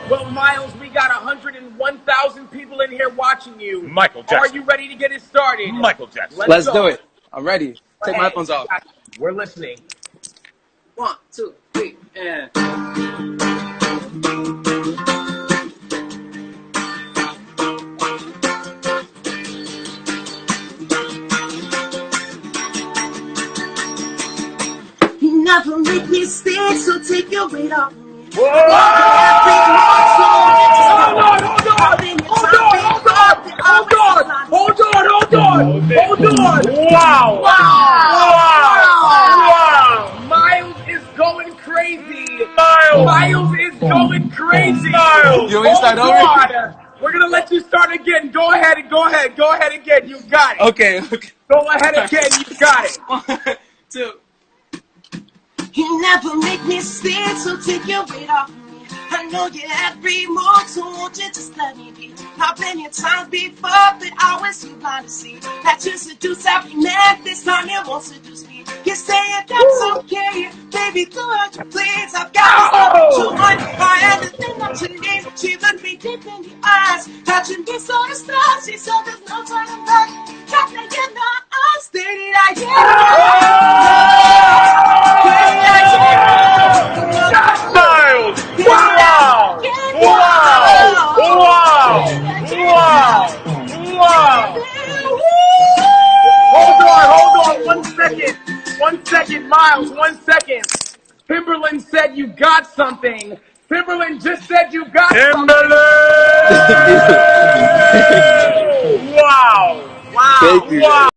Well, Miles, we got 101,000 people in here watching you. Michael Jackson. Are you ready to get it started? Michael Jackson. Let's do it. I'm ready. Take my Hey, headphones off. We're listening. 1, 2, 3, and... You never make mistakes, so take your weight off me. Whoa! Hold on. Wow! Wow! Miles is going crazy. Miles! Miles is going crazy. Miles! You want me to start over? over? We're gonna let you start again. Go ahead again. You got it. Okay. Go ahead again. You got it. 1, 2. You never make mistakes, so take your weight off me. I know you every move, so won't you just let me be? I've been here times before, but I was too blind to see that you seduce every man. This time you won't seduce me. You say that's okay, baby, do what you please. I've got to stop by anything that you need. She looked me deep in the eyes, touching me so distressed. She said there's no turning back. Can't make it now. I'm steady, I Miles! Wow! Hold on. 1 second, Miles. 1 second. Timberland said you got something. Timberland just said you got something. Wow! Thank you. Wow!